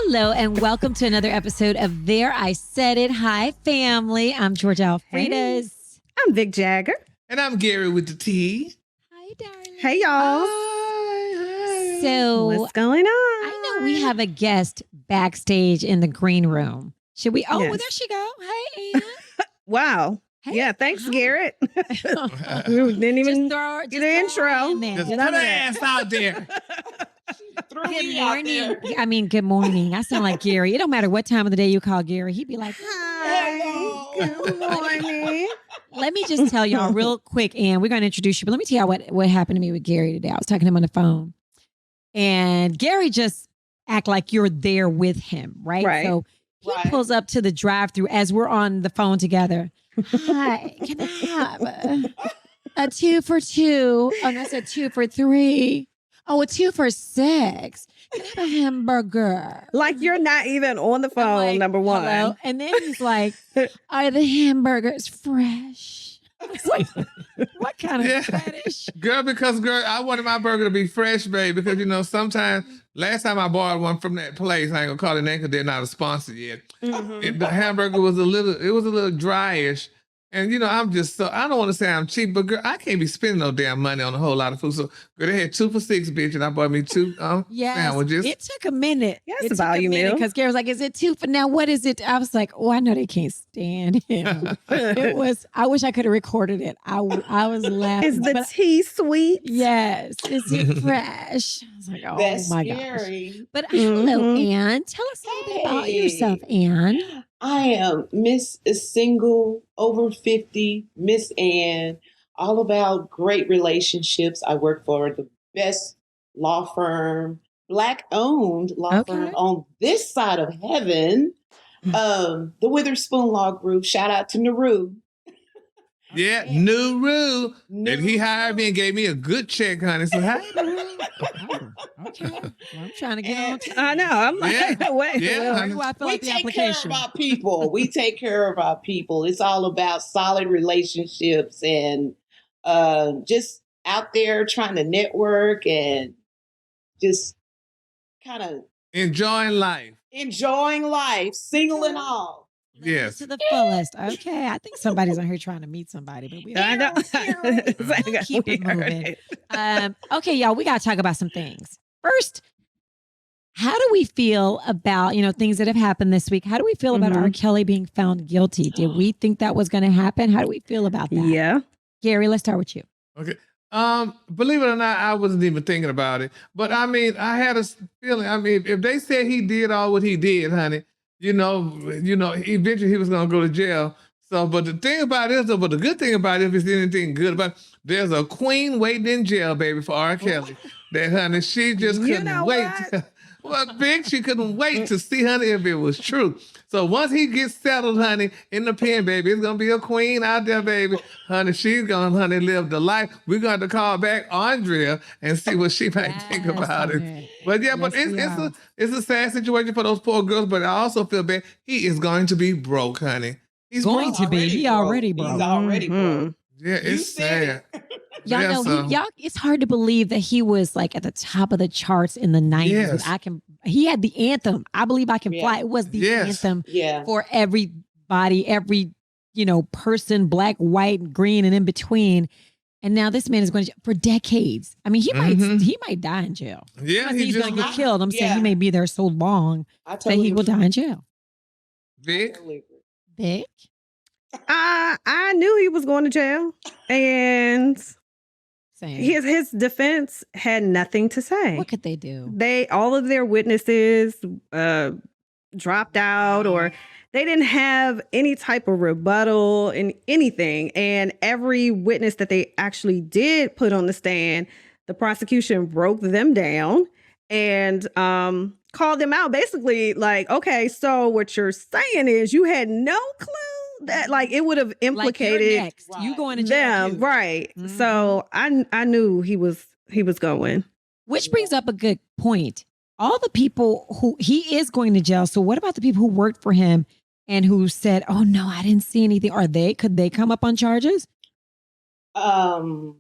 Hello and welcome to another episode of There I Said It. Hi, family. I'm georgiaalfredas. Hey. I'm vicjagger. And I'm Gary with the T. Hi, darling. Hey, y'all. Hi. So What's going on? I know we have a guest backstage in the green room. Should we? Oh, Yes. well, there she go. Hey, Ann. Wow. Hey. Yeah, thanks, Hi. Garrett. We didn't even get an intro. Just Get put out her of ass out there. Good morning. I mean, good morning. I sound like Gary. It don't matter what time of the day you call Gary. He'd be like, Hi. Good morning. let me just tell y'all real quick, and we're going to introduce you, but let me tell y'all what happened to me with Gary today. I was talking to him on the phone, and Gary just act like you're there with him, right? Right. So he pulls up to the drive-thru as we're on the phone together. Hi, can I have a 2 for $2? Oh, no, I said 2 for $3. Oh, a 2 for $6. Can I have a hamburger? Like you're not even on the I'm phone, like, number one. hello? And then he's like, are the hamburgers fresh? I was like, what kind of Yeah. fetish? Girl, I wanted my burger to be fresh, babe, because, sometimes, last time I bought one from that place, I ain't gonna call it name because they're not a sponsor yet. Mhm. The hamburger was a little dryish. And, I'm just I don't want to say I'm cheap, but girl, I can't be spending no damn money on a whole lot of food. So, girl, they had 2 for $6, bitch, and I bought me 2 Yes, sandwiches. it took a minute. Yeah, it's a value meal. Because Gary was like, is it 2 for now? What is it? I was like, oh, I know they can't stand him. I wish I could have recorded it. I was laughing. Is the but- tea sweet? Yes. Is it fresh? I was like, oh That's my scary. gosh. But hello, Mhm. Ann. Tell us a little bit about Hey. yourself, Ann. I am Miss Single, over 50, Miss Ann, all about great relationships. I work for the best law firm, Black-owned law Okay. firm on this side of heaven, the Witherspoon Law Group. Shout out to Naru. Yeah, New Rule. And he hired me and gave me a good check, honey. So, hi, Naru. Okay. Well, I'm trying to get on to I know. I'm like, Yeah. wait. Yeah. Where do I fill We out the take care application? of our people. We take care of our people. It's all about solid relationships and just out there trying to network and just kind of Enjoying life. enjoying life, single and all. Yes. To the fullest. Okay. I think somebody's on here trying to meet somebody, but we I know. It's like, We'll keep it we heard moving. it. Okay, y'all, we got to talk about some things. First, how do we feel about, things that have happened this week? How do we feel about Mhm. R. Kelly being found guilty? Did we think that was going to happen? How do we feel about that? Yeah. Gary, let's start with you. Okay. Believe it or not, I wasn't even thinking about it. But I mean, I had a feeling. I mean, if they said he did all what he did, honey, eventually he was gonna go to jail. So, but the thing about it is, but the good thing about it, if it's anything good about it, there's a queen waiting in jail, baby, for R. Kelly. That honey, she just You couldn't know wait. what? Well, big, she couldn't wait to see, honey, if it was true. So once he gets settled, honey, in the pen, baby, it's gonna be a queen out there, baby. Honey, she's gonna, honey, live the life. We're going to call back Andrea and see what she might think Yes, about it. Andrea. But yeah, but Yes, we are. it's a sad situation for those poor girls. But I also feel bad. He is going to be broke, honey. He's Going broke. to be. He already He's broke. already broke. Yeah, You it's said sad. Y'all Yeah, know, so- it's hard to believe that he was like at the top of the charts in the 90s. Yes. He had the anthem. I Believe I Can Yeah. Fly. It was the Yes. anthem Yeah. for everybody, every, person, black, white, green, and in between. And now this man is going to jail for decades. I mean, he might die in jail. Yeah, I'm not saying he he's just going to get killed. I'm saying he Yeah. may be there so long I that he will die in jail. Vic. Vic? I knew he was going to jail, and Same. his defense had nothing to say. What could they do? All of their witnesses dropped out, or they didn't have any type of rebuttal in anything. And every witness that they actually did put on the stand, the prosecution broke them down and called them out. Basically, like, okay, so what you're saying is you had no clue that, like, it would have Like, you're implicated next. You going to jail them, too. right? Mhm. So I knew he was going. Which brings up a good point. All the people who he is going to jail. So what about the people who worked for him and who said, "Oh no, I didn't see anything"? Could they come up on charges? Oh,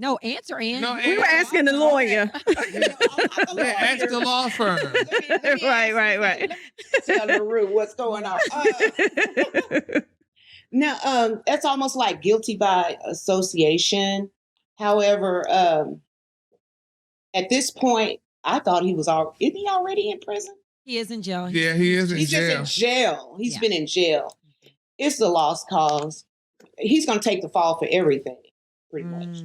No, answer, Ann. No, We were asking the lawyer. They asked the law firm. Right. Tell LaRue what's going on. Now, that's almost like guilty by association. However, at this point, I thought he was isn't he already in prison? He is in jail. Yeah, he is in He's jail. just in jail. He's been in jail. It's a lost cause. He's going to take the fall for everything, pretty much.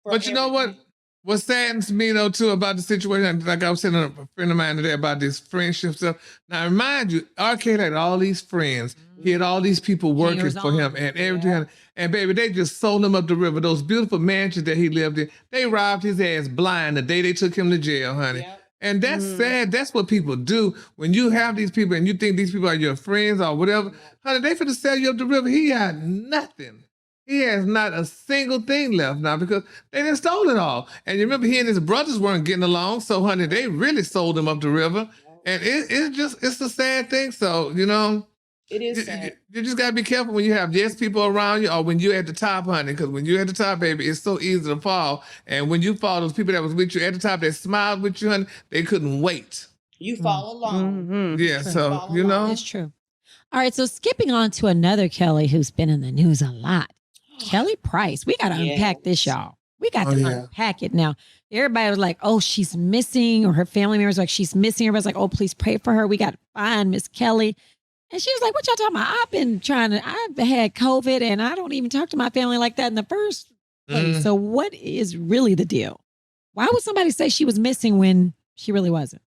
But you know what? What saddens me though too about the situation, like I was saying to a friend of mine today about this friendship stuff. Now, remind you, R. Kelly had all these friends. He had all these people working for him and everything. Yeah. And baby, they just sold him up the river. Those beautiful mansions that he lived in, they robbed his ass blind the day they took him to jail, honey. Yep. And that's sad. That's what people do. When you have these people and you think these people are your friends or whatever, honey, they finna sell you up the river. He had nothing. He has not a single thing left now because they done stole it all. And you remember he and his brothers weren't getting along. So, honey, they really sold him up the river. And it's a sad thing. So, you know. It is sad. You just got to be careful when you have yes people around you or when you're at the top, honey. Because when you're at the top, baby, it's so easy to fall. And when you fall, those people that was with you at the top, that smiled with you, honey, they couldn't wait. You fall alone. Mm-hmm. Yeah, so, you know. It's true. All right, so skipping on to another Kelly who's been in the news a lot. Kelly Price. We got to unpack this, y'all. We got to unpack it now. Everybody was like, oh, she's missing, or her family members like, she's missing. Everybody's like, oh, please pray for her. We got to find Miss Kelly. And she was like, what y'all talking about? I've had COVID and I don't even talk to my family like that in the first place. So what is really the deal? Why would somebody say she was missing when she really wasn't?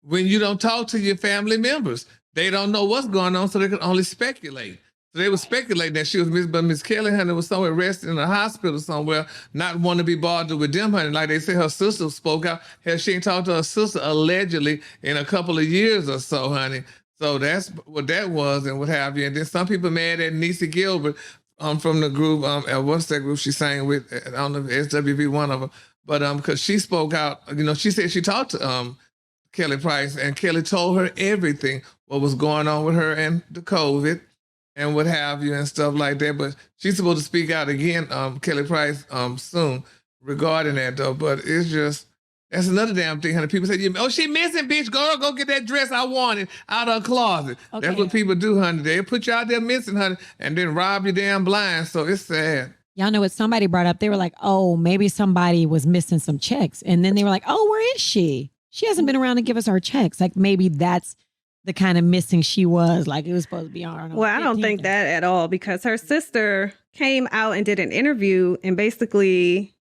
When you don't talk to your family members, they don't know what's going on, so they can only speculate. So they were speculating that she was missing, but Miss Kelly, honey, was somewhere resting in a hospital somewhere, not wanting to be bothered with them, honey. Like they say, her sister spoke out. Hell, she ain't talked to her sister allegedly in a couple of years or so, honey. So that's what that was and what have you. And then some people mad at Niecy Gilbert from the group, what's that group she sang with? I don't know if SWV, one of them. But because she spoke out, you know, she said she talked to Kelly Price and Kelly told her everything, what was going on with her and the COVID and what have you and stuff like that. But she's supposed to speak out again, Kelly Price, soon regarding that though. But it's just, that's another damn thing, honey. People say, oh, she missing, bitch. Go get that dress I wanted out of her closet. Okay. That's what people do, honey. They put you out there missing, honey, and then rob you damn blind. So it's sad. Y'all know what somebody brought up? They were like, oh, maybe somebody was missing some checks. And then they were like, oh, where is she? She hasn't been around to give us our checks. Like maybe that's the kind of missing she was. Like it was supposed to be on. Well, I don't think that at all because her sister came out and did an interview and basically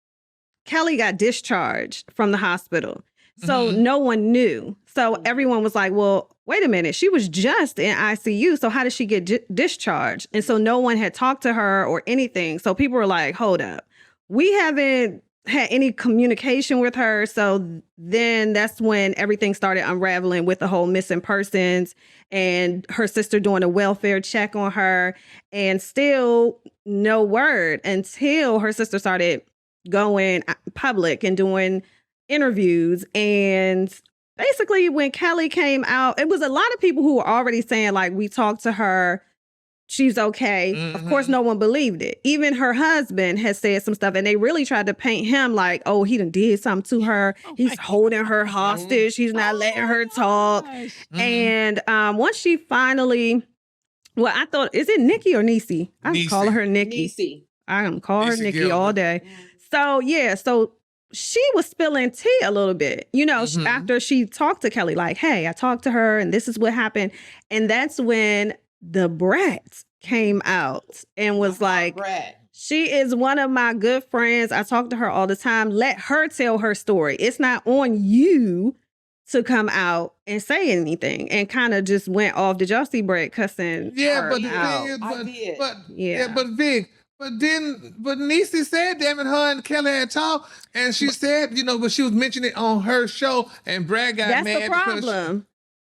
Kelly got discharged from the hospital. So no one knew. So everyone was like, well, wait a minute. She was just in ICU. So how did she get discharged? And so no one had talked to her or anything. So people were like, hold up. We haven't had any communication with her. So then that's when everything started unraveling with the whole missing persons and her sister doing a welfare check on her and still no word until her sister started going public and doing interviews. And basically when Kelly came out, it was a lot of people who were already saying like, we talked to her, she's okay. Of course, no one believed it. Even her husband has said some stuff and they really tried to paint him like, oh, he done did something to her. He's holding her hostage. He's not letting her talk. And once she finally, well, I thought, is it Nikki or Niecy? I'm calling her Nikki. I'm calling her Nikki all day. So, yeah, so she was spilling tea a little bit, you know, after she talked to Kelly, like, hey, I talked to her and this is what happened. And that's when the brat came out and was like, she is one of my good friends. I talk to her all the time. Let her tell her story. It's not on you to come out and say anything and kind of just went off. Did y'all see Brett cussing? Yeah, but the thing is, but Vic, but Niecy said, damn it, her and Kelly had talked, and she said, you know, but she was mentioning it on her show, and Brad got mad. That's the problem.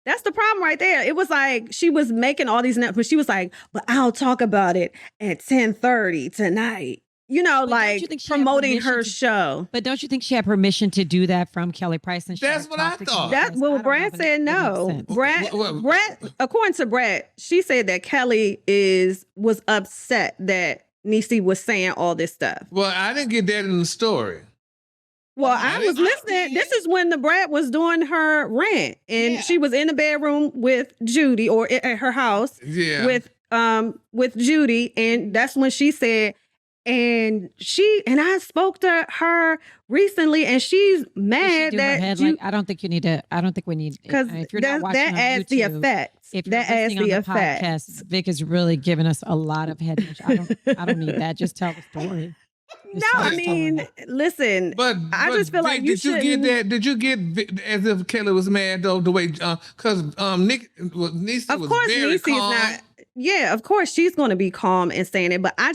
That's the problem right there. It was like she was making all these but she was like, but I'll talk about it at 10:30 tonight. You know, but like promoting her show. But don't you think she had permission to do that from Kelly Price? And that's what I thought. Well, Brad said no. Brad, according to Brad, she said that Kelly was upset that Niecy was saying all this stuff. Well, I didn't get that in the story. Well, I was listening. This is when the brat was doing her rant, and she was in the bedroom with Judy, or at her house, with Judy, and that's when she said, and I spoke to her recently, and she's mad that I don't think you need to. I don't think we need, because if you're not watching that on adds YouTube, the effects. If that adds the effects. Podcast, Vic is really giving us a lot of head. I don't need that. Just tell the story. No, I mean, listen. But I just feel like you should get that? Did you get as if Kelly was mad though? The way because Niecy of was course, very Niecy's calm. not. Yeah, of course she's going to be calm and saying it. But I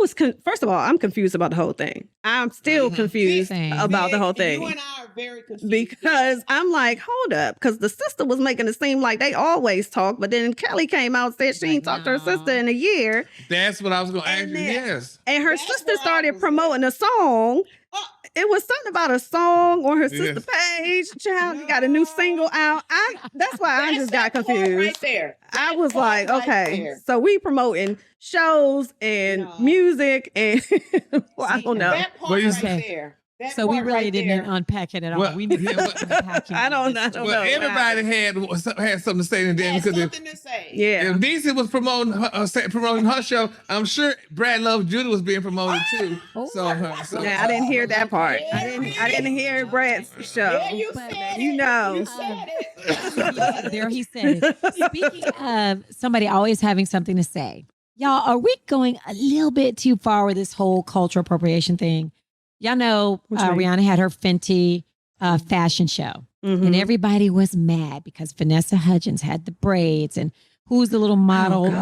was first of all, I'm confused about the whole thing. I'm still confused Same. about the whole thing. You and I are very confused. Because I'm like, hold up, because the sister was making it seem like they always talk, but then Kelly came out and said she ain't talked to her sister in a year. That's what I was going to ask you. Yes. And her That's sister where I started was promoting a song. It was something about a song on her sister page. Child, you got a new single out. That's why I just got confused. Right there. I was like, Right okay, there. so we promoting shows and music and well, I don't know. That part What you right say? there. That So we part really right didn't there. unpack it at all. Well, We need to unpack it. I don't know. Well, everybody had something to say to them Had because something to say. Yeah. if Niecy was promoting her show, I'm sure Brad Love Judy was being promoted too. So Yeah, I didn't hear that part. I didn't hear Brad's show. Yeah, you But- said You it. know. You said it. There he said it. Speaking of somebody always having something to say, y'all, are we going a little bit too far with this whole cultural appropriation thing? Y'all know Rihanna had her Fenty fashion show, and everybody was mad because Vanessa Hudgens had the braids, and who's the little model?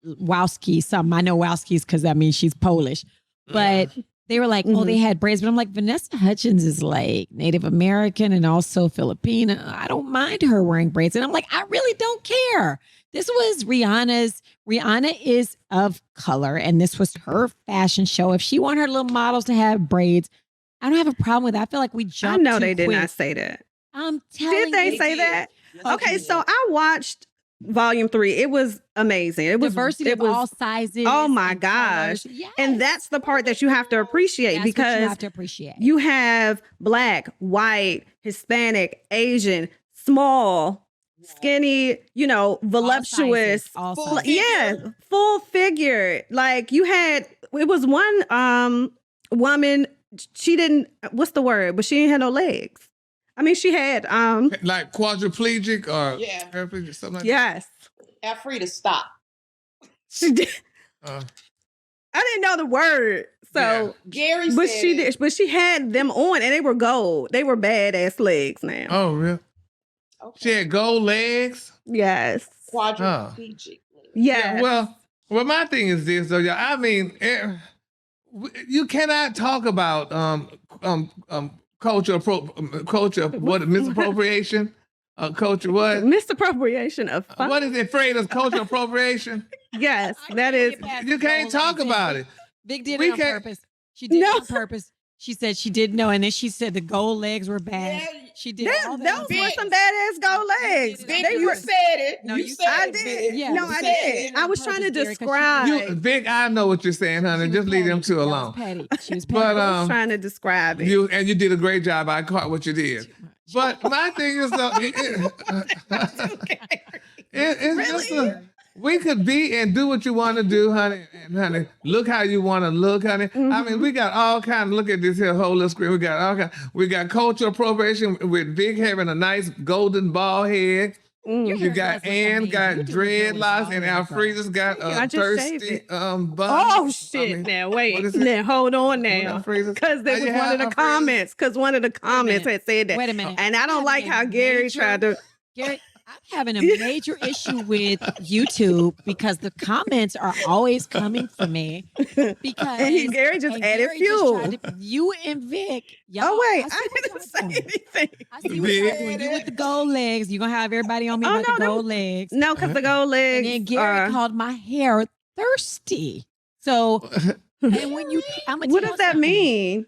Wowski, something. I know Wowski's because that means she's Polish, but they were like, oh, they had braids, but I'm like, Vanessa Hudgens is like Native American and also Filipina. I don't mind her wearing braids, and I'm like, I really don't care. This was Rihanna's. Rihanna is of color, and this was her fashion show. If she wanted her little models to have braids, I don't have a problem with that. I feel like we jumped. I know too they did quick. not say that. I'm telling you. Did they say that? Okay, so I watched Volume 3. It was amazing. It was Diversity of all sizes. Oh my and gosh. colors. Yes. And that's the part that you have to appreciate That's what because you have to appreciate. you have Black, white, Hispanic, Asian, small, skinny, voluptuous. All Full sizes. Yeah, full figure. Like it was one woman, she didn't, what's the word? But she didn't have no legs. I mean, she had like quadriplegic or Yeah. paraplegic, something like yes. Alfreda, stop. She did. that. I didn't know the word. So Gary but said she it. did, but she had them on and they were gold. They were badass legs now. Oh, really? Okay. She had gold legs. Yes. Quadriplegic. Yes. Well, my thing is this, though, y'all. I mean, you cannot talk about culture, what misappropriation, culture what? Misappropriation of fun. What is it? Afraid of culture appropriation? Yes, I that can't is. get past You the can't gold talk legs. about it. Vic did We it on can't- purpose. She did No. it on purpose. She said she didn't know, and then she said the gold legs were bad. Yeah, She did all that. Those were some badass gold legs. Vic, They you were. said it. No, you you said I it, did. Vic. Yeah, No, you I said did. it I on was trying to purpose, Gary, 'cause she- describe. Vic, I know what you're saying, honey. She was Just leave them petty. two That was alone. petty. She was petty. But I was trying to describe it. you did a great job. I caught what you did. But my thing is, though, it's just we could be and do what you want to do, honey. And honey, look how you want to look, honey. I mean, we got all kind. Look at this here whole little screen. We got all kind. We got cultural appropriation with Vic having a nice golden ball head. You got Ann got dreadlocks, and Alfreda's got I a just shaved thirsty it. bun. Oh shit! Now what wait. is it? Now hold on now. Alfreda's- Because there How was you one have of the Alfreda's? comments. Because one of the comments had said that. Wait a minute. And I don't like how Gary tried to. Gary, I'm having a major issue with YouTube because the comments are always coming for me. Because And Gary just and added Gary fuel. tried to- you and Vic. Y'all, Oh wait, see I what didn't y'all say doing. anything. I see what y'all Vic. doing. You with the gold legs. You're gonna have everybody on me Oh, about no, the gold legs. No, because the gold And legs. then Gary called my hair thirsty. So and when you What does that mean?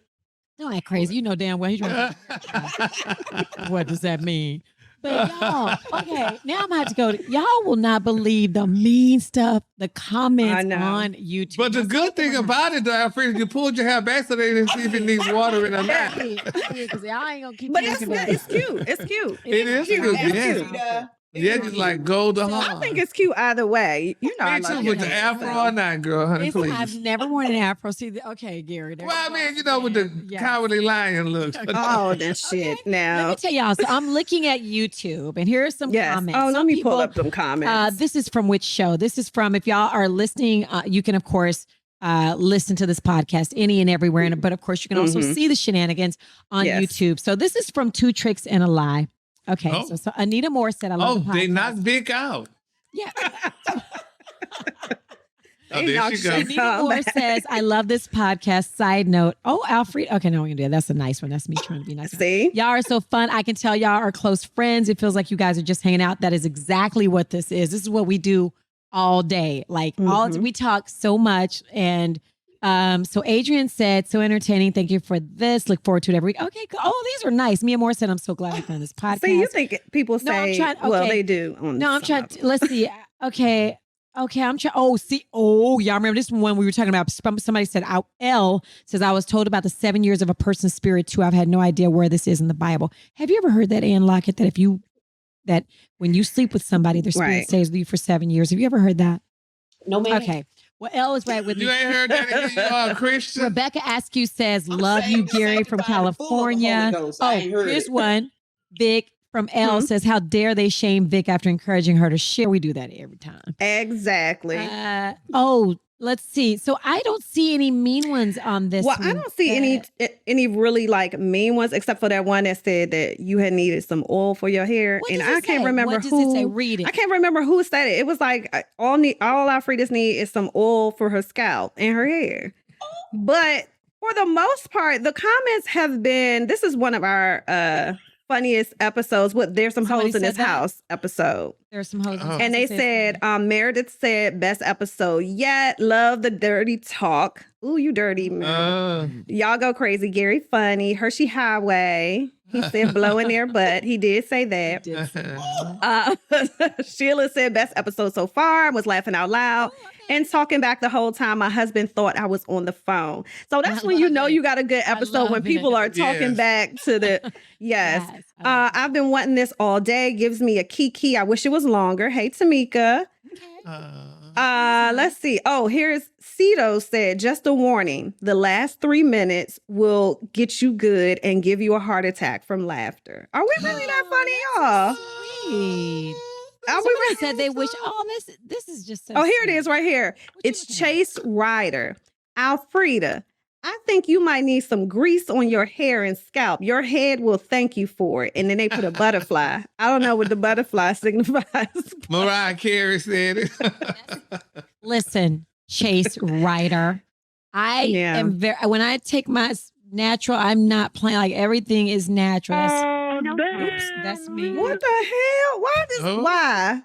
Don't act crazy. You know damn well he's trying to- what does that mean? But y'all, okay, now I'm gonna have to go. Y'all will not believe the mean stuff, the comments on YouTube. But the good thing about it, though, Alfreda, you pulled your hair back so they didn't see if it needs water in or not. Because y'all ain't gonna keep. But it's cute. It's cute. It is cute. It's Yeah. Yeah, just like gold to I think it's cute either way. You know, I Me too, like with the afro or not, girl, honey, please. I've never worn an afro. See, okay, Gary. Well, I mean, you know, with the cowardly lion look. Oh, that shit now. Let me tell y'all. So I'm looking at YouTube, and here are some comments. Oh, let Some me people, pull up some comments. This is from which show? This is from, if y'all are listening, you can, of course, listen to this podcast any and everywhere. But of course, you can also see the shenanigans on YouTube. So this is from Two Tricks and a Lie. Okay, so Anita Moore said, I love the podcast. They knocked Vic out. Yeah. There she goes. Anita Moore says, I love this podcast. Side note. Oh, Alfred. Okay, no, we're going to do that. That's a nice one. That's me trying to be nice. See? Y'all are so fun. I can tell y'all are close friends. It feels like you guys are just hanging out. That is exactly what this is. This is what we do all day. Like, we talk so much. And so Adrian said, so entertaining. Thank you for this. Look forward to it every week. Okay, cool. Oh, these are nice. Mia Moore said, I'm so glad I found this podcast. See, you think people say, well, they do. I'm trying to, let's see. Okay, I'm trying. Y'all remember this one we were talking about? Somebody said, L says, I was told about the 7 years of a person's spirit too. I've had no idea where this is in the Bible. Have you ever heard that, Ann Lockett, that when you sleep with somebody, their spirit stays with you for 7 years? Have you ever heard that? No, ma'am. Okay. Well, Elle is right with me. You ain't heard that again, you are Christian? Rebecca Askew says, love you, Gary from California. Here's one. Vic from Elle says, how dare they shame Vic after encouraging her to share? We do that every time. Exactly. Let's see. So I don't see any mean ones on this. Well, I don't see any really like mean ones, except for that one that said that you had needed some oil for your hair. What and does it I can't say? remember What does who. it say? Read it. I can't remember who said it. It was like all Alfreda's need is some oil for her scalp and her hair. But for the most part, the comments have been. This is one of our funniest episodes. There's some hoes in this house episode. There's some hoes. And they said, Meredith said, best episode yet. Love the dirty talk. Ooh, you dirty, man. Y'all go crazy. Gary funny. Hershey Highway. He said blow in their butt. He did say that. Sheila said best episode so far. Was laughing out loud. And talking back the whole time, my husband thought I was on the phone. So that's when you know you got a good episode, when people are talking back to the, I've been wanting this all day. Gives me a kiki. I wish it was longer. Hey, Tamika. Let's see. Oh, here's Cito said, just a warning. The last 3 minutes will get you good and give you a heart attack from laughter. Are we really that funny, y'all? Sweet. Somebody said they wish. Oh, this is just so. Oh, here it is, right here. It's Chase Ryder. Alfreda, I think you might need some grease on your hair and scalp. Your head will thank you for it. And then they put a butterfly. I don't know what the butterfly signifies. Mariah Carey said it. Listen, Chase Ryder. I am when I take my natural, I'm not playing, like everything is natural. Oops, that's me. What the hell? Why?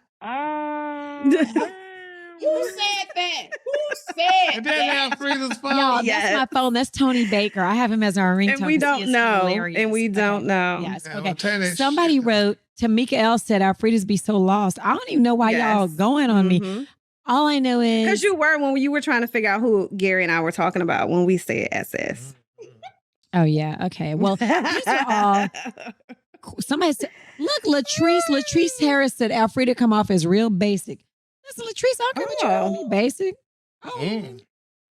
Who said that? Who said that? Alfreda's phone. Y'all, that's my phone. That's Tony Baker. I have him as our ringtone. And we don't know. And we don't know. Yes. Okay. Somebody wrote, Tamika L said, Alfreda's be so lost. I don't even know why y'all going on me. All I know is. Because you were when you were trying to figure out who Gary and I were talking about when we said SS. Oh, yeah. Okay. Well, these are all. Somebody said, look, Latrice Harris said, Alfreda come off as real basic. Listen, Latrice, I don't care what you want to be basic.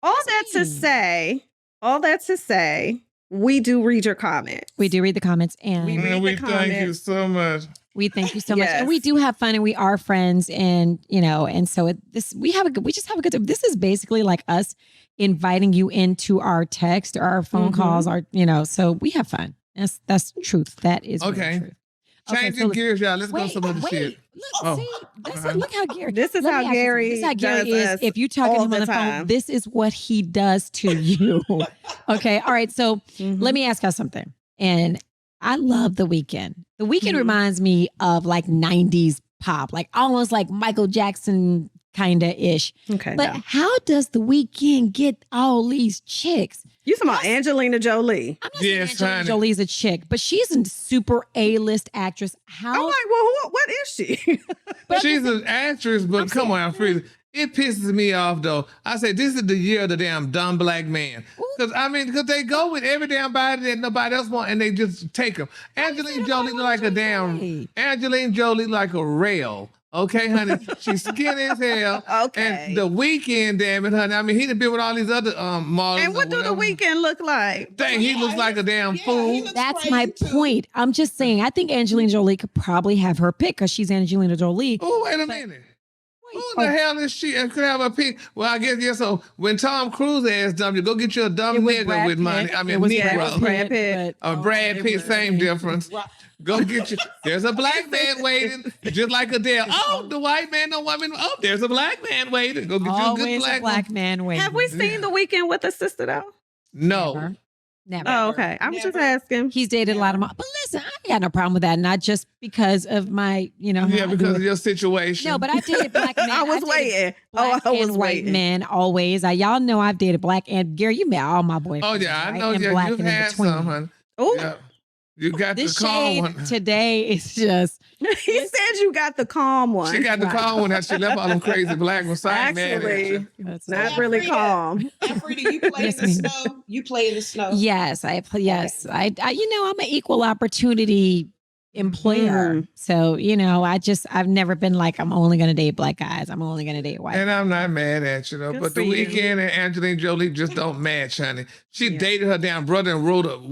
All that to say, we do read your comments. We do read the comments, and we thank you so much. We thank you so much, and we do have fun, and we are friends, and so we just have a good time. This is basically like us inviting you into our text or our phone calls, so we have fun. That's truth. That is okay. Truth. Changing gears, y'all. Let's go some other shit. Look how Gary. This is how Gary is. If you talk to him on the phone, this is what he does to you. Okay. All right. So let me ask y'all something. And I love The Weeknd. The Weeknd reminds me of like 90s pop, like almost like Michael Jackson kind of ish. Okay. But no. how does The Weeknd get all these chicks? You talking about Angelina Jolie? I'm not Yes, saying Angelina honey. Jolie's a chick, but she's a super A-list actress. How? I'm like, well, what is she? She's an actress, but come on, Frida. It pisses me off though. I say this is the year of the damn dumb black man. Because they go with every damn body that nobody else wants, and they just take them. Angelina Jolie look like a damn. Angelina Jolie like a rail. Okay, honey. She's skinny as hell. Okay. And The Weeknd, damn it, honey. I mean, he done been with all these other models. And what do The Weeknd look like? Dang, he looks like a damn fool. That's my point. I'm just saying, I think Angelina Jolie could probably have her pick because she's Angelina Jolie. Oh, wait a minute. Who the hell is she? Could have a pick. Well, I guess, yeah, so when Tom Cruise asked dumb, you go get you a dumb It was nigga Brad with money. Pitt. I It mean, was Negro. Brad Pitt. Brad Pitt, same difference. Go get you. There's a black man waiting, just like Adele. Oh, the white man, no woman. Oh, there's a black man waiting. Go get you a Always good a black man waiting. Have we seen The Weeknd with a sister though? No. Never. Oh, okay. I was just asking. He's dated a lot of but listen, I got no problem with that. Not just because of my, Yeah, how I do because it. of your situation. No, but I dated black men. I was dated waiting. Black I was and white waiting. men always. Y'all know I've dated black and Gary. You met all my boyfriends. Oh, yeah, I right? know. And Yeah, black you've and in had between. some, honey. Oh, Yeah. You got This the calm shade one. today is just he said you got the calm one. She got the calm one that she left all them crazy black ones. So I ain't mad at Actually, you. not really calm. Frida, you play Yes, in the ma'am. snow? You play in the snow? yes, yes. I I'm an equal opportunity employer. Mm. So, I've never been like, I'm only going to date black guys. I'm only going to date white. And I'm not mad at you though, Good but for The you. Weeknd and Angelina Jolie just don't match, honey. She Yeah. dated her damn brother and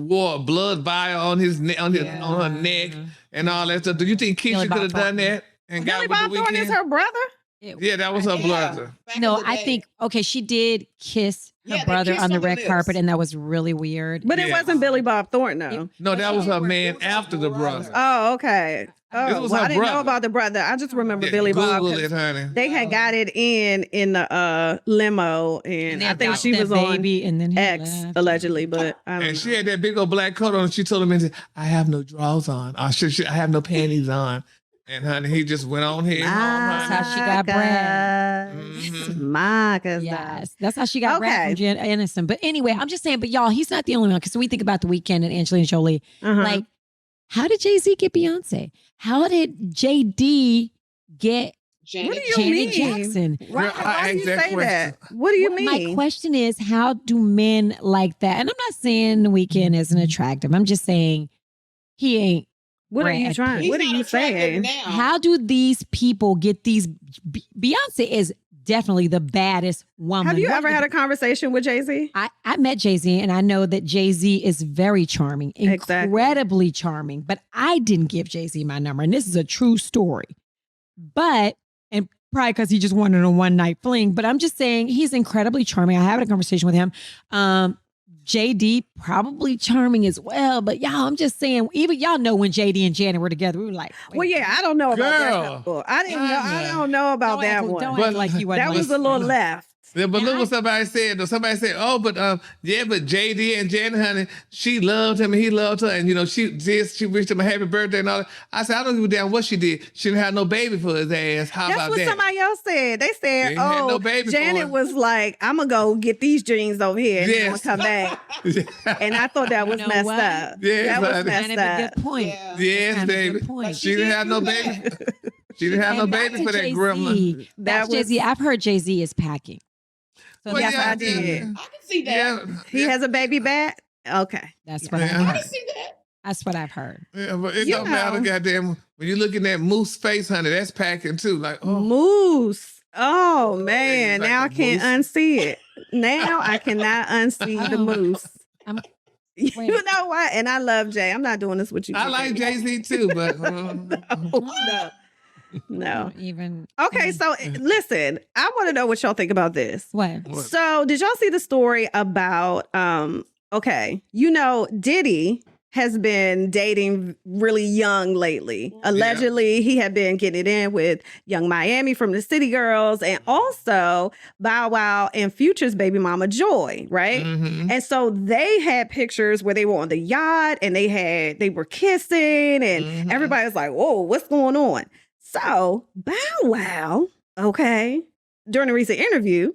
wore a blood vial on his on her neck and all that stuff. Do you think Billy Keisha Bob could have done Thornton. that and Billy got Bob with The Thornton is Weeknd? her brother? Yeah, that was her brother. Back No, in the I day. think, okay, she did kiss her Yeah, they brother kissed on the on the red lips. carpet, and that was really weird. But it Yeah. wasn't Billy Bob Thornton, though. No, that was her man after the brother. Oh, okay. Oh, was well, her I didn't know brother. about the brother. I just remember Yeah, Billy Bob. Google 'cause it, honey. They had got it in the limo, and I think she was on baby, and then he X left. allegedly, but I don't And know. she had that big old black coat on. And she told him, "I have no drawers on. I have no panties on." And honey, he just went on here. That's how she got Brad. Mhm. My gosh. Yes, that's how she got Brad Okay. from Jen Aniston. But anyway, I'm just saying. But y'all, he's not the only one because we think about The Weeknd and Angelina Jolie. Uh-huh. Like, how did Jay-Z get Beyonce? How did JD get Janet. What do you Janet mean? Jackson? Why, Girl, I why do you asked that say that? question. What do you My mean? question is, how do men like that? And I'm not saying The Weeknd isn't attractive. I'm just saying he ain't. What are you Brad trying? He's What are not you attractive saying? Now. How do these people get these? Beyonce is definitely the baddest woman. Have you One ever of had the- a conversation with Jay-Z? I met Jay-Z and I know that Jay-Z is very charming, Exactly. incredibly charming, but I didn't give Jay-Z my number. And this is a true story. And probably because he just wanted a one night fling, but I'm just saying he's incredibly charming. I had a conversation with him. JD probably charming as well, but y'all, I'm just saying, even y'all know when JD and Janet were together, we were like, wait, Well, yeah, I don't know about that Girl. couple. I didn't know. I Yeah. don't know about don't that act, one. Don't But act like you wasn't That was like- a little left. Yeah, but And look I- what somebody said though. Somebody said, "Oh, but but JD and Janet, honey, she loved him and he loved her, and she wished him a happy birthday and all that." I said, "I don't give a damn what she did. She didn't have no baby for his ass. How That's about what that?" somebody else said. They said, They ain't had "Oh, no baby for Janet it." was like, I'm gonna go get these jeans over here and Yes. then come back." And I thought that was know messed what? up. Yes, that was honey. messed Janet, a up. good point. Yeah. Yes, Kind of a baby. good point. She didn't have no did baby. do that. She didn't have no And back baby to for that Jay-Z. grandma. That's was- Jay-Z. I've heard Jay-Z is packing. So Well, Yes, that's I what I'm did. saying. I can see that. Yeah, He has a baby back. Okay. That's what Yeah. I've I heard. can see that. That's what I've heard. yeah, but it You don't matter, know. goddamn. When you look in that moose face, honey, that's packing too. Like, oh, Moose. Oh man, like now a I can't unsee it. Now I cannot unsee the Oh. moose. I'm- You wait. know what? And I love Jay. I'm not doing this with you. I like Jay-Z too, but No. No. Don't even. Okay, so listen, I want to know what y'all think about this. What? What? So, did y'all see the story about okay, Diddy has been dating really young lately. Allegedly, he had been getting it in with Young Miami from the City Girls and also Bow Wow and Future's baby mama Joy, right? Mhm. And so they had pictures where they were on the yacht and they were kissing and Mhm. everybody was like, "Whoa, what's going on?" So Bow Wow, okay, during a recent interview,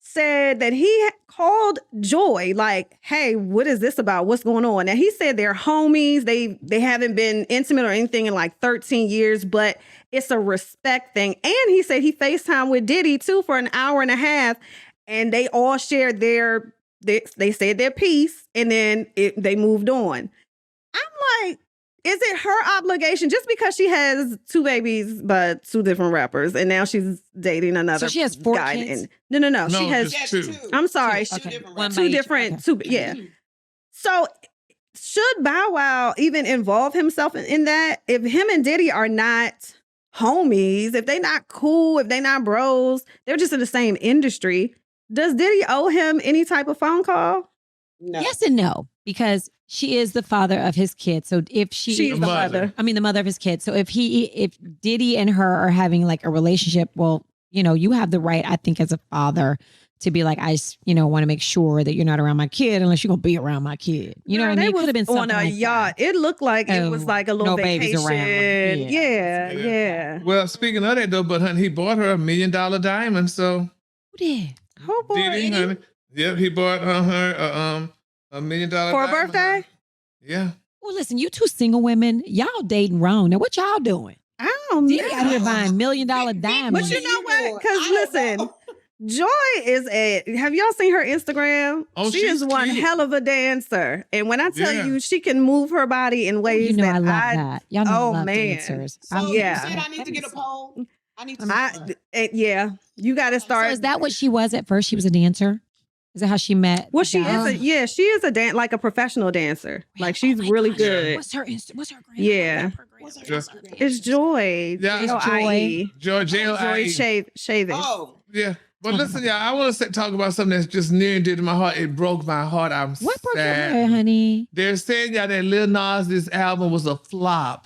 said that he called Joy like, hey, what is this about? What's going on? Now, he said they're homies. They haven't been intimate or anything in like 13 years, but it's a respect thing. And he said he FaceTimed with Diddy too for an hour and a half, and they all shared they said their piece, and then they moved on. I'm like, is it her obligation just because she has 2 babies by 2 different rappers, and now she's dating another? So she has 4 guy? kids? No. She No, has just 2. I'm sorry. Okay. One Two different. Yeah. So should Bow Wow even involve himself in that? If him and Diddy are not homies, if they not cool, if they not bros, they're just in the same industry. Does Diddy owe him any type of phone call? No. Yes and no, because she is the father of his kids. So if she's the mother. the mother of his kids. So if Diddy and her are having like a relationship, well, you have the right, I think, as a father to be like, I want to make sure that you're not around my kid unless you're going to be around my kid. You know what I mean? It could have been something on a like yacht. that. It looked like it was like a little no babies vacation. around. Yeah. Well, speaking of that though, but honey, he bought her $1 million diamond. So Who did? Oh boy. Diddy, honey. Yep, he bought her $1 million For a diamond. birthday? Yeah. Well, listen, you 2 single women, y'all dating wrong. Now, what y'all doing? I don't know. Diddy out here buying $1 million diamonds. But you know what? Because listen, Joy is have y'all seen her Instagram? Oh, she she's is one cute. hell of a dancer. And when I tell Yeah. you, she can move her body in ways I that love that. Y'all know I love man. dancers. So Yeah. you said I need to get a poll. I need to. Yeah, you got to So start. is that what she was at first? She was a dancer? Is that how she met? Well, the she guy? is she is like a professional dancer. Like she's Oh my really gosh. good. What's her Instagram? Yeah. What's her Just- Instagram? It's Joy. Yeah. It's Joy. Joy Shaving. Oh, Yeah. But listen, y'all, I want to talk about something that's just near and dear to my heart. It broke my heart. I'm What broke your sad. heart, honey? They're saying, y'all, that Lil Nas' album was a flop.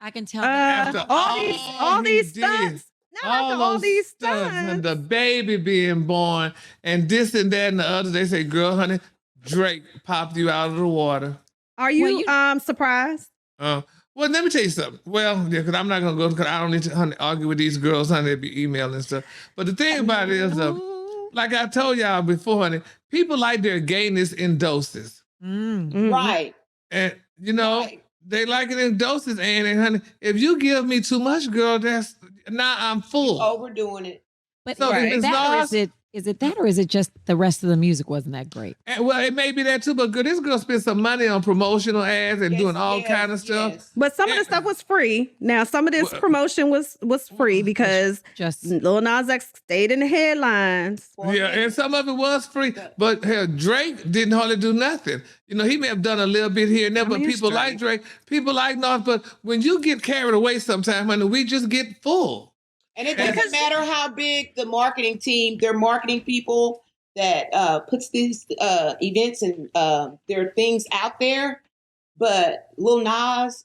I can tell. After all he these did. stunts. Not after all those these stunts and stunts. the baby being born and this and that and the other. They say, girl, honey, Drake popped you out of the water. Are you surprised? Well, let me tell you something. Well, yeah, because I'm not going to go because I don't need to argue with these girls, honey. They be emailing and stuff. But the thing about it is, like I told y'all before, honey, people like their gayness in doses. Mm-hmm. right. And, Right. they like it in doses. And, honey, if you give me too much, girl, now I'm full. Overdoing it. But So is if it's that or Nas- is it that or is it just the rest of the music wasn't that great? And, well, it may be that too, but girl, this girl spent some money on promotional ads and doing all kind of stuff. Yes. But some of the stuff was free. Now, some of this promotion was free because Just Lil Nas X stayed in the headlines. Yeah, and some of it was free, but hell, Drake didn't hardly do nothing. He may have done a little bit here and there, but mean, people it's like Drake, people like Nas. But when you get carried away sometimes, honey, we just get full. And it doesn't matter how big the marketing team, their marketing people that puts these events and their things out there. But Lil Nas,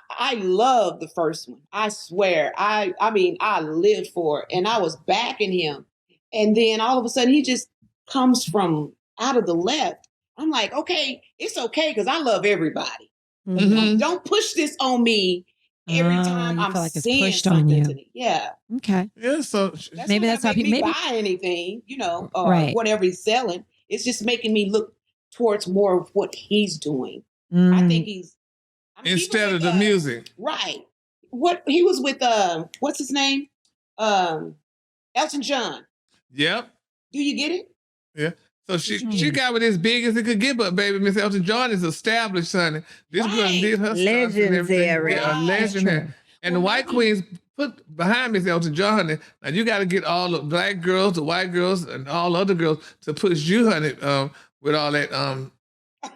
I love the first one. I swear. I mean, I lived for it and I was backing him. And then all of a sudden he just comes from out of the left. I'm like, okay, it's okay because I love everybody. Mhm. Don't push this on me every Ah, time you I'm feel like it's seeing pushed on something you. to me. Yeah. okay. Yeah, so Maybe not that's how make people- me maybe- buy anything, or Right. whatever he's selling. It's just making me look towards more of what he's doing. I Mm. think he was instead of with, the music, right? What he was with? What's his name? Elton John. yep. Do you get it? So she got with as big as it could get, but baby, Miss Elton John is established, honey. This girl Right. did her stunts and everything. Legendary. Yeah, Right. legendary. And the white queens put behind Miss Elton John, honey. Now you got to get all the black girls, the white girls, and all other girls to push you, honey, with all that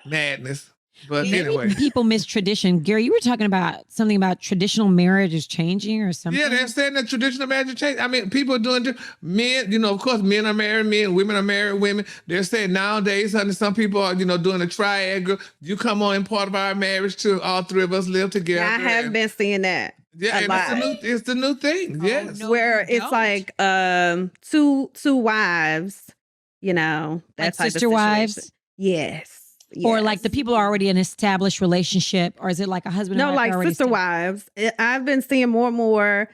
madness. But Maybe anyway. People miss tradition. Gary, you were talking about something about traditional marriage is changing or something. Yeah, they're saying that traditional marriage change. I mean, people are doing men, of course, men are married men, women are married women. They're saying nowadays, honey, some people are, doing a triangle. You come on in part of our marriage too. All three of us live together. I have been seeing that. Yeah, and it's the new thing. Yes. no. Where you it's don't. like two wives, that Like type sister of wives? situation. Yes. Or like the people are already in an established relationship, or is it like a husband? No, and wife like already sister wives. I've been seeing more and more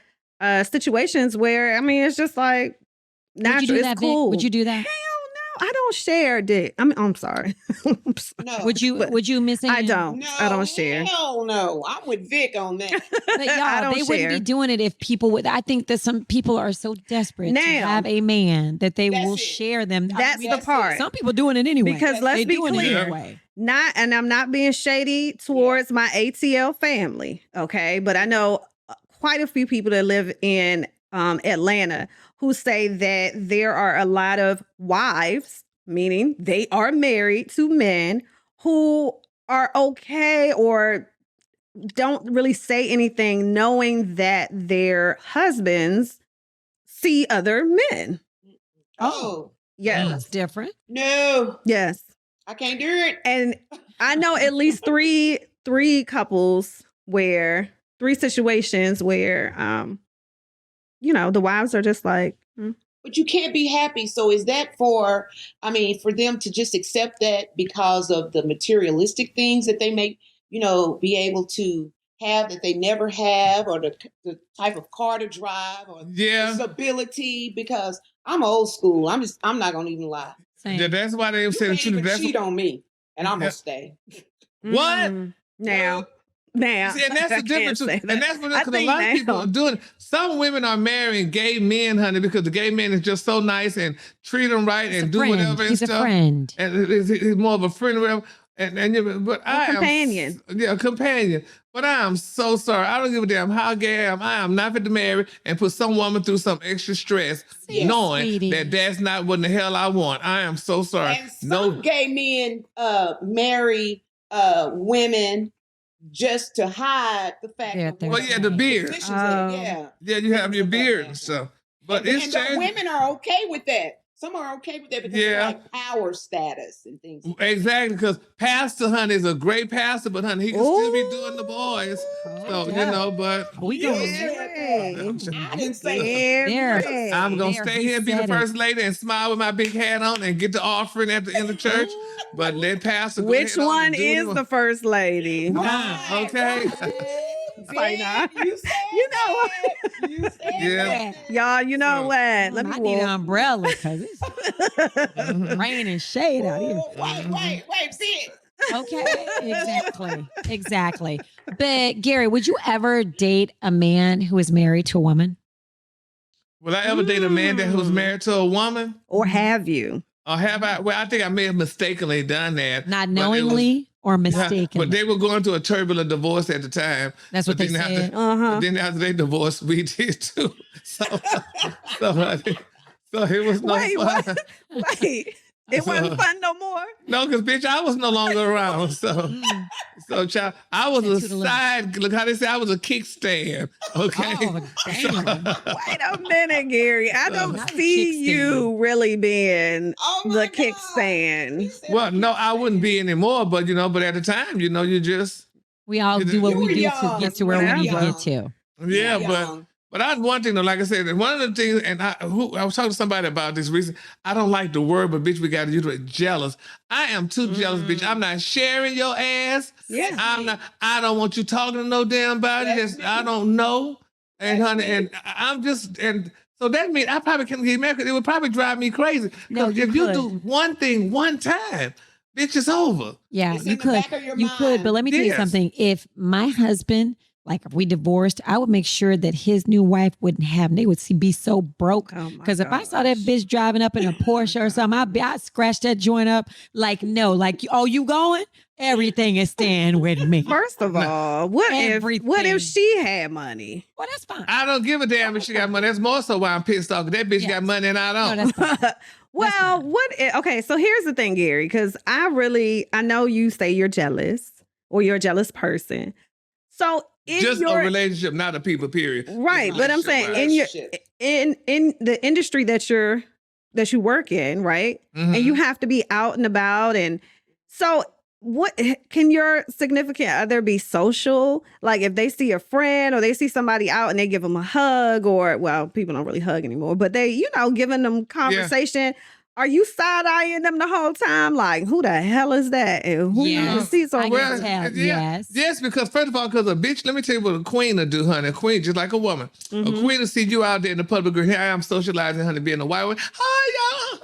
situations where, I mean, it's just like natural. Would you do It's that, Vic? cool. Would you do that? Hell no, I don't share dick. I'm sorry. I'm sorry. No. Would you miss it? I don't. No, I don't share. Hell no. I'm with Vic on that. But I y'all, don't they wouldn't share. be doing it if people would. I think that some people are so desperate to Now- have a man that they That's will it. share them. That's the That's it. part. Some people doing it anyway. Because let's they be doing clear. it anyway. Not, and I'm not being shady towards my ATL family, okay? But I know quite a few people that live in Atlanta who say that there are a lot of wives, meaning they are married to men who are okay or don't really say anything knowing that their husbands see other men. Oh, Yes. That's different. no. Yes. I can't do it. And I know at least three couples where, 3 situations where, the wives are just like, But you can't be happy. So is that for them to just accept that because of the materialistic things that they may, be able to have that they never have, or the type of car to drive, or disability? Because I'm old school. I'm not gonna even lie. Same. Yeah, that's why they You say the can't truth. even That's cheat on me, and I'm Yeah. gonna stay. What? Now. See, and that's I the difference. can't say And that. that's what I because a think lot of people now. are doing. Some women are marrying gay men, honey, because the gay man is just so nice and treat them right He's and a do friend. whatever and He's a stuff. friend. And he's more of a friend, or whatever. But I companion. a companion. But I am so sorry. I don't give a damn how gay I am. I am not fit to marry and put some woman through some extra stress, Yes, knowing sweetie. that that's not what the hell I want. I am so sorry. And some gay men marry women just to hide the fact Yeah, of they're- what Well, yeah, the beard. positions Oh. yeah. Yeah, you have your beard and stuff. But and it's the changing. women are okay with that. Some are okay with that because Yeah. of like power status and things. Exactly, because Pastor Honey is a great pastor, but honey, he can still be doing the boys. So, yeah. but We You going said that. I didn't say that. there. I'm gonna There, stay he here and be the said it. first lady and smile with my big hat on and get the offering at the end of church. But let Pastor go Which ahead on one and do is what the first lady? Nah, okay. Like, nah. You said You know what? that. You said Yeah. that. Y'all, you know So- what? Let me I need an walk. umbrella because it's rain and shade out here. Oh, wait, see it. Okay, exactly. But Gary, would you ever date a man who is married to a woman? Will I ever date a man that was married to a woman? Or have you? Or have I? Well, I think I may have mistakenly done that. Not but it was- knowingly or Yeah, mistakenly? but they were going through a turbulent divorce at the time. That's what But they then after- said. Uh-huh. Then after they divorced, we did too. So it was no Wait, fun. what? Wait. It wasn't fun no more? No, because bitch, I was no longer around. So child, I was a To the left. side. Look how they say I was a kickstand. Okay. Oh, damn. Wait a minute, Gary. I don't Not a see you really being Oh my the God. kickstand. You said Well, no, I wouldn't be anymore. But but at the time, you just We all do what You we were do young. to get to where we need to Whatever. get to. yeah. young. But I one thing though, like I said, one of the things, and I was talking to somebody about this recently. I don't like the word, but bitch, we got to use it. Jealous. I am too jealous, bitch. I'm not sharing your ass. Yeah. I'm not. I don't want you talking to no damn body. That's That's, I don't know. And honey, and I'm just so that means I probably can't get married. 'Cause it would probably drive me crazy. No, Because you if you could. do one thing one time, bitch, it's over. Yeah, It's you in the could. back of your You could, mind. but let me tell you Yes. something. If my husband, like if we divorced, I would make sure that his new wife wouldn't have, they would be so broke. Oh my Because if I gosh. saw that bitch driving up in a Porsche or something, I'd scratch that joint up. Like, no, like, oh, you going? Everything is staying with me. First of all, what Everything. if she had money? Well, that's fine. I don't give a damn if she got money. That's more so why I'm pissed off. 'Cause that bitch Yes. got money and I No, don't. that's fine. Well, okay, so here's the thing, Gary, because I know you say you're jealous or you're a jealous person. So in Just your a relationship, not a people. Period. right, Just but I'm relationship, saying right. in the industry that you work in, right? Mhm. And you have to be out and about, and so what can your significant other be social? Like if they see a friend or they see somebody out and they give them a hug, or well, people don't really hug anymore, but they, giving them conversation. Are you side-eyeing them the whole time? Like, who the hell is that? And who Yes. is he? So I Well, can tell. yeah. Yes. Yes, because first of all, because a bitch, let me tell you what a queen will do, honey. A queen, just like a woman. A queen will see you out there in the public. Here I am socializing, honey, being a white woman. Hi, y'all.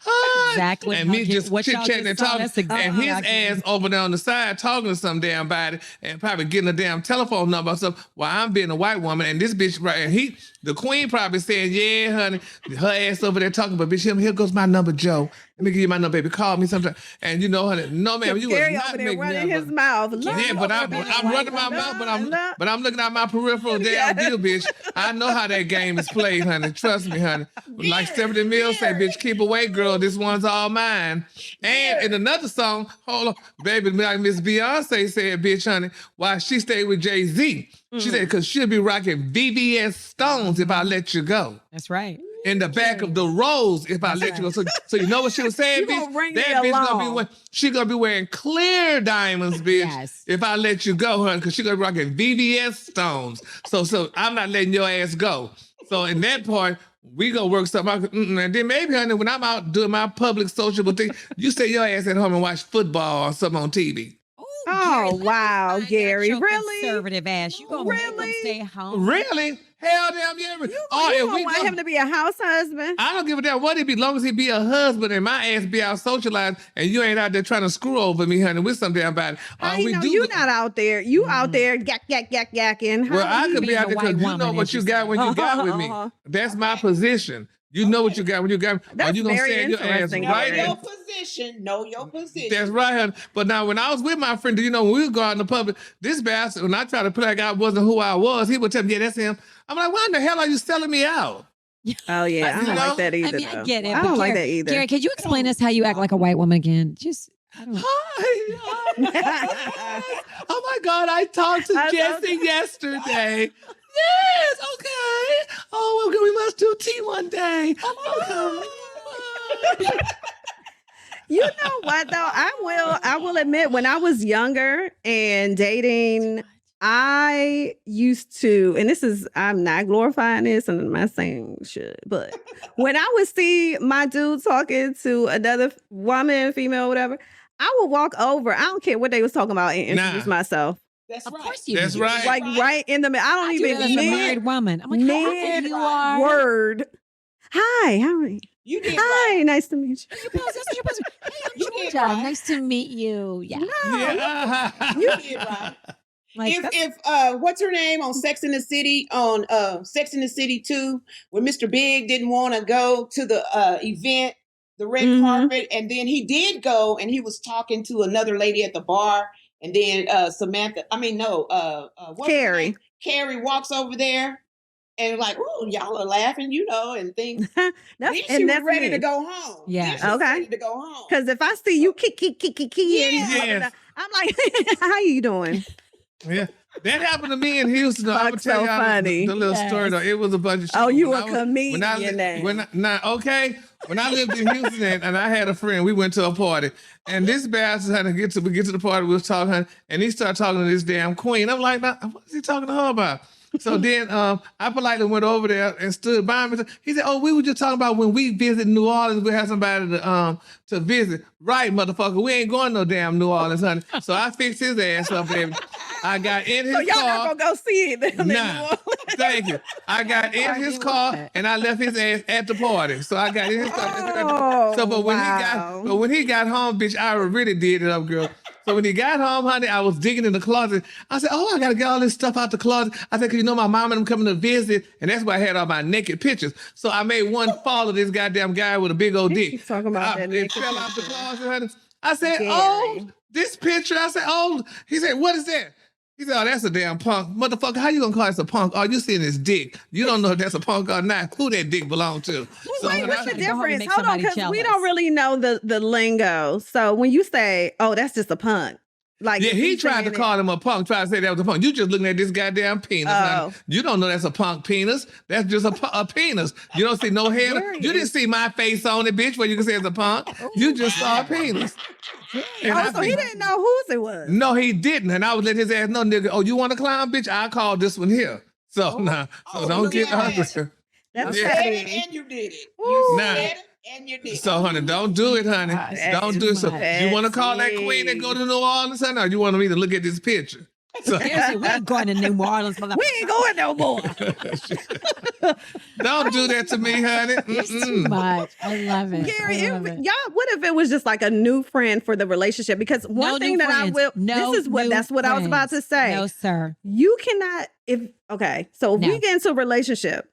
Hi. Exactly. And me just What y'all chit-chatting and just saw, talking. that's exactly And how his I can- ass over there on the side talking to some damn body and probably getting a damn telephone number or something while I'm being a white woman. And this bitch, right, and the queen probably saying, yeah, honey, her ass over there talking, but bitch, here goes my number, Joe. Let me give you my number, baby. Call me sometime. And you know, honey, no, man, you Gary was not over there making running that. his mouth. Yeah, but I'm running my mouth, but I'm looking at my peripheral damn view, bitch. I know how that game is played, honey. Trust me, honey. Like Stephanie Mills say, bitch, keep away, girl. This one's all mine. And in another song, hold on, baby, like Miss Beyonce said, bitch, honey, why she stayed with Jay-Z. She said, because she'll be rocking VVS Stones if I let you go. That's right. In the back of the rose, if I let you go. So you know what she was saying, You bitch? gonna bring That me bitch along. gonna be wearing clear diamonds, bitch. Yes. If I let you go, honey, because she gonna be rocking VVS Stones. So I'm not letting your ass go. So in that part, we gonna work something out. And then maybe, honey, when I'm out doing my public sociable thing, you stay your ass at home and watch football or something on TV. Oh, wow, Gary. Really? Conservative ass. You gonna make him Really? stay home? Really? Hell damn yeah. You don't want him to be a house husband? I don't give a damn what he be, long as he be a husband and my ass be out socialized and you ain't out there trying to screw over me, honey, with some damn body. How you know you not out there? You out there yakking. Well, I could be being out a there because white you know woman, what as you you got said. when you got with me. That's my position. You know what you got when you got. That's you gonna very stand your ass interesting. Know right your there. position. Know your position. That's right, honey. But now when I was with my friend, you know, when we would go out in the public, this bastard, when I tried to play like I wasn't who I was, he would tell me, yeah, that's him. I'm like, why in the hell are you selling me out? Oh, yeah. I You don't know? like that either. I mean, I though. get it. I but don't like Gary- that either. Gary, could you explain us how you act like a white woman again? Just, I don't know. Hi. Oh my God, I talked to I Jesse yesterday. Yes, okay. Oh, well, we must do tea one day. Okay. You know what though? I will admit when I was younger and dating, I used to, and I'm not glorifying this and I'm not saying shit, but when I would see my dude talking to another woman, female, whatever, I would walk over. I don't care what they was talking about and introduce myself. That's Of right. course you That's do. right. Like right in the middle. I don't I do even that as a married woman. I'm like, how mid you are. word. Hi, how are you? You did Hi, right. nice to meet you. Your pose, that's what your pose. Hey, I'm You did Georgia. right. Nice to meet you. Yeah. Yeah. You did right. Like, If what's her name on Sex in the City on Sex in the City 2, when Mr. Big didn't want to go to the event, the red Mhm. carpet, and then he did go and he was talking to another lady at the bar, and then what's her Carrie. name? Carrie walks over there and like, oh, y'all are laughing, you know, and things. Then she was ready to go home. Yeah. Then she was Okay. ready to go home. Because if I see you kick, Yes. I'm like, how you doing? Yeah. That happened to me in Houston. I would Fuck, tell so y'all funny. the little story though. It was a bunch of shit. Oh, you When a I was- comedian then. When I lived in Houston and I had a friend, we went to a party, and this bastard had to get to the party. We was talking, and he started talking to this damn queen. I'm like, nah, what is he talking to her about? So then I politely went over there and stood by him. He said, oh, we were just talking about when we visit New Orleans, we have somebody to visit. Right, motherfucker, we ain't going no damn New Orleans, honey. So I fixed his ass up, baby. I got in his So y'all car. not gonna go see it. then in New Nah, Orleans. thank you. I got in his car and I left his ass at the party. So I got in his car. Oh, But wow. when he got home, bitch, I really did it up, girl. So when he got home, honey, I was digging in the closet. I said, oh, I got to get all this stuff out the closet. I said, 'cause you know my mom and them coming to visit. And that's why I had all my naked pictures. So I made one follow this goddamn guy with a big old dick. keep talking about that It naked fell out the picture. closet, honey. I said, Gary. oh, this picture. I said, oh. He said, what is that? He said, oh, that's a damn punk. Motherfucker, how you gonna call this a punk? All you seeing is dick. You don't know if that's a punk or not. Who that dick belong to. So Wait, when what's I- the Go home and difference? make Hold on, somebody because we jealous. don't really know the lingo. So when you say, oh, that's just a punk. Like Yeah, if he you tried to saying it- call him a punk, tried to say that was a punk. You just looking at this goddamn penis. Oh. honey. You don't know that's a punk penis. That's just a penis. You don't see no head. Very You didn't see my face on it, bitch, where you can say it's a punk. You just saw a penis. And I Oh, so he think- didn't know whose it was. No, he didn't. And I would let his ass know, nigga, oh, you want to clown, bitch? I call this one here. So, nah. So Oh, don't look get at that. ugly. That's You Yeah. said petty. it and you did it. Ooh. You Nah. said it And your dick. So, honey, don't do it, honey. Don't do it. So, you want to call that queen and go to New Orleans, honey, or you want me to look at this picture? So, Seriously, we ain't going to New Orleans. We ain't going no more. don't do that to me, honey. It's too much. I love it. Gary, I love it. y'all, what if it was just like a new friend for the relationship? Because one No thing new that I friends. will, No this is what, new that's what I was about to friends. say. No, sir. You cannot, so if No. we get into a relationship,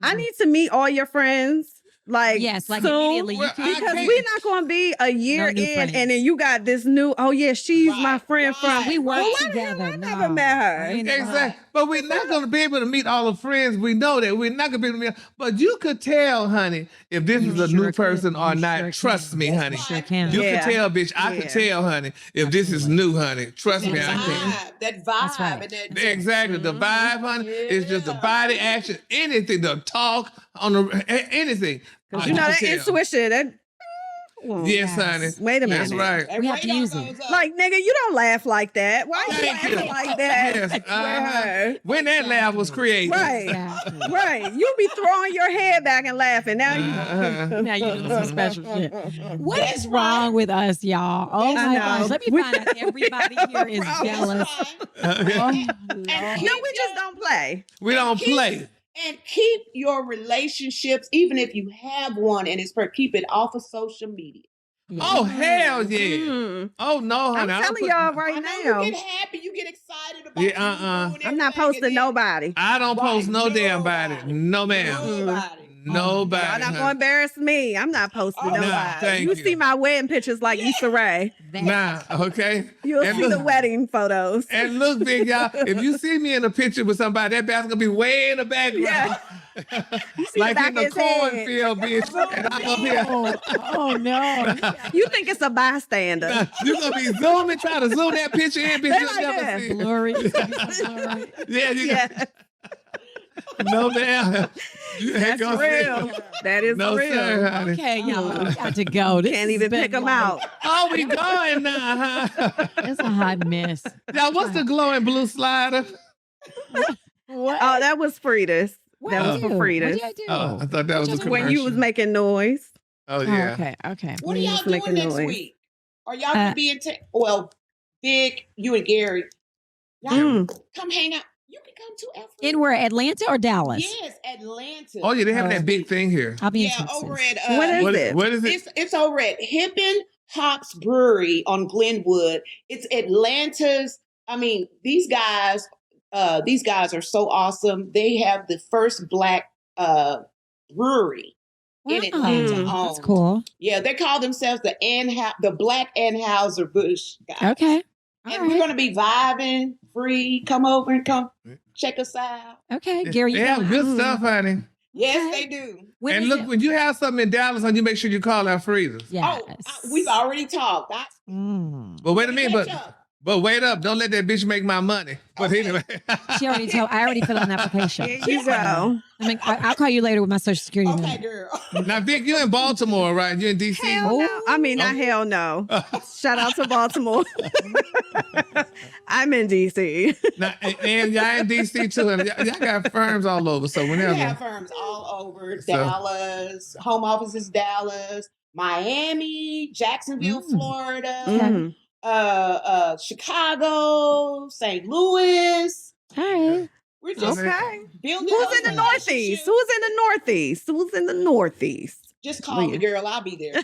I need to meet all your friends. Like, Yes, like soon, immediately. You Well, can't. because can't- we're not going to be a year No new in, friends. and then you got this new. Oh yeah, she's my friend from. We work Well, why the together. hell I never met her. ain't Exactly. But we're not going to be able to meet all the friends. We know that. We're not going to be able to meet. But you could tell, honey, if this is a sure new could. person or You not. sure Trust can. me, honey. Sure can. You Yeah. can tell, bitch. I Yeah. can tell, honey, if this is new, honey. Trust me, I can. That vibe. That's right. And that Exactly. The vibe, honey, is just the body action, anything, the talk on the anything. Because I you know can that tell. intuition. That, Yes, honey. Wait a minute. That's right. That We have to radar use it. goes up. Like, nigga, you don't laugh like that. Why you Thank laughing you. like that? Yes. with her? When that laugh was created. Right. Exactly. Right. You be throwing your head back and laughing. Now you. Now you're doing some special shit. What That's is wrong with us, y'all? Oh I my know. gosh. Let me find out everybody here is That's jealous. Okay. Oh, And Lord. No, we just don't play. We don't play. And keep your relationships, even if you have one, and keep it off of social media. Oh, hell yeah. Mm. Oh, no, I'm honey. I don't telling put- y'all I right know now. you get happy, you get excited about Yeah, you doing I'm not everything, posting and then nobody. I don't post no Right, damn body. nobody. No, ma'am. Nobody. Nobody. Y'all not honey. gonna embarrass me. I'm not posting Oh, nah, nobody. thank You you. see my wedding pictures like Issa Rae. Nah, okay. You'll And see the look- wedding photos. And look, big y'all, if you see me in a picture with somebody, that basket's gonna be way in the background. Yeah. You see Like the back in the of his head. cornfield, bitch. And I'm up here. Oh no. You think it's a bystander. You're gonna be zooming, trying to zoom that picture in, bitch. They You'll like never that. see it. Blurry. Blurry. Yeah, you Yeah, no, ma'am. You ain't that's gonna see it. real. That is No, real. sir, honey. Okay, y'all, we got to go. This Can't has even been pick them like- out. Oh, we going now, huh? It's a hot mess. Y'all, what's the glowing blue slider? What? Oh, that was Frida's. What'd That I was do? for Frida's. What did I do? Oh, I thought that was a Just commercial. When you was making noise. Oh, Oh, yeah. okay. Okay. What are You y'all was doing making next noise. week? Are y'all gonna be in well, Vic, you and Gary. Y'all Mm. come hang out. You can come to Africa. In where? Atlanta or Dallas? Yes, Atlanta. Oh, yeah, they have that big thing here. I'll be in yeah, Texas. over at What is What, it? what is it? it's over at Hippin Hops Brewery on Glenwood. It's Atlanta's. I mean, these guys are so awesome. They have the first black brewery in Wow, Atlanta. That's owned. cool. Yeah, they call themselves the Black Anheuser-Busch guys. Okay. And All we're right. gonna be vibing, free. Come over and come check us out. Okay. Gary, They you have know- good stuff, honey. Yes, Okay. they do. When And is look, it? when you have something in Dallas, you make sure you call our freezers. Yes. We've already talked. But wait a minute, Catch up. but wait up. Don't let that bitch make my money. But Okay. anyway. She already told. I already filled out an application. There you go. I mean, I'll call you later with my social security Okay, number. girl. Now, Vic, you in Baltimore, right? You in D.C.? Hell no. I mean, not hell no. Shout out to Baltimore. I'm in DC. Now, and y'all in D.C. too. And y'all got firms all over. So We whenever. have firms all over So- Dallas, home office is Dallas, Miami, Jacksonville, Florida, Mhm. Chicago, St. Louis. All right. We're just Okay. building. Who's those in the Northeast? relationships. Who's in the Northeast? Who's in the Northeast? Just call me, girl. I'll be there.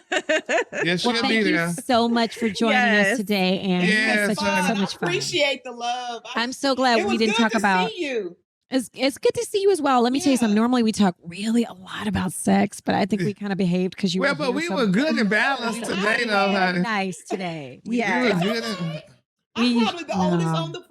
Yeah, she'll Well, be thank you there. so much for joining Yes. us today, and you Yes, had such honey. so much I fun. appreciate the love. I'm so glad it we was didn't good talk to about. see you. It's good to see you as well. Let me tell you something. Yeah. Normally we talk really a lot about sex, but I think we kind of behaved because you Well, were but here, we so- were good and balanced today, though, honey. nice today. Yeah. We were good. And, I'm probably the oldest No.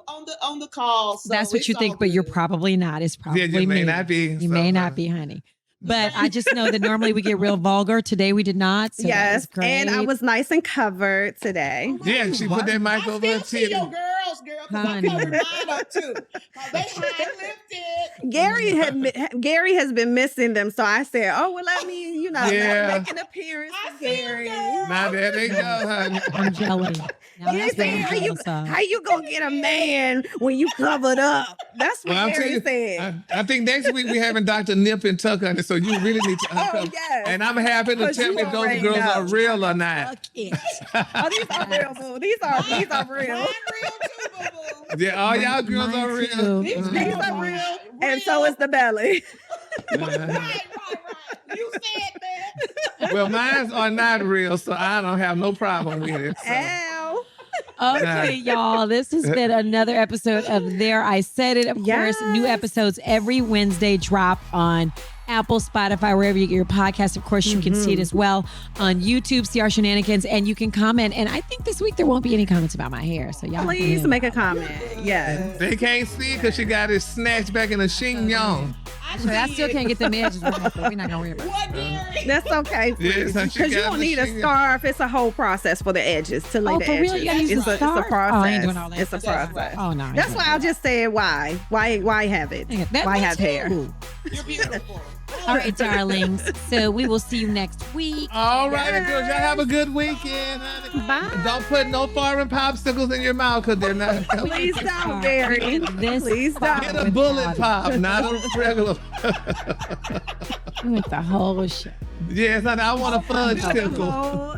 on the call. So That's what you it's think, all but you're good. probably not. It's probably yeah, you may me. not be. You may not be, honey. But I just know that normally we get real vulgar. Today we did not. So that Yes. was great. And I was nice and covered today. Yeah, she put that mic I over still her see titty. your girls, girl. 'cause I Honey. covered mine up too. 'Cause they high lifted. Gary has been missing them, so I said, "Oh well, let me, Yeah. make an appearance I for see Gary." you, girl. Now there they go, honey. I'm jealous. Now He that's said, what I'm how jealous of. you gonna get a man when you covered up? That's what Well, I'm Gary telling you, said. I think next week we having Dr. Nip and Tuck on it, so you really need to uncover. yes. And I'm happy to 'Cause tell you me if those already girls know. are real or not. Fuck it. Oh, these are real, boo. These are real. Mine real too, boo-boo. Yeah, all y'all girls Mine are real. too. These Mhm. These are real, and so is the belly. Right. You said that. Well, mine are not real, so I don't have no problem with it. So. Ow. Okay, y'all. This has been another episode of There I Said It. Of course, new episodes every Wednesday drop on Apple, Spotify, wherever you get your podcast. Of course, you can see it as well on YouTube, see our shenanigans, and you can comment. And I think this week there won't be any comments about my hair. So y'all Please can- make a comment. Yes. They can't see because she got it snatched back in a chignon. So I still can't get the edges, but we're not gonna worry about it. What, Gary? That's okay. Yes, and she Because you got don't the need a chignon. scarf. It's a whole process for the edges to lay Oh, the for edges. real? You gotta use it's a a scarf? process. Oh, I ain't doing all that. It's a process. Oh no. That's why I just said why. Why have it? That Why me have hair? too. You're beautiful. All right, darlings. So we will see you next week. All right, girls, y'all have a good weekend, honey. Bye. Don't put no foreign popsicles in your mouth because they're not healthy. Please don't, Gary. This Please don't. Get a bullet pop, not a regular. You went the whole shit. Yes, honey, I want a fudge sickle. Oh,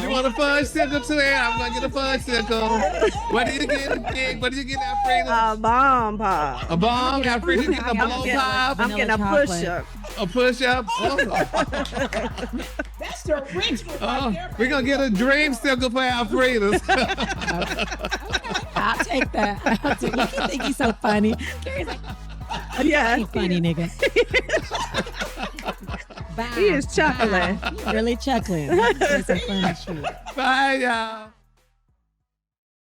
You want a fudge sickle too? Yeah, I'm gonna get a fudge sickle. What do you get, King? What do you get, Alfredo? a bomb pop. A bomb? Alfredo, you getting a blow pop? I'm getting a Vanilla push up. A push up? Oh. That's the original right there. We're gonna get a dream sickle for Alfredo's. I'll take that. I'll take it. You think he's so funny. Gary's like, Yeah. you funny nigga. Bye. He is chuckling. Bye. He's really chuckling. That's some funny shit. Bye, y'all.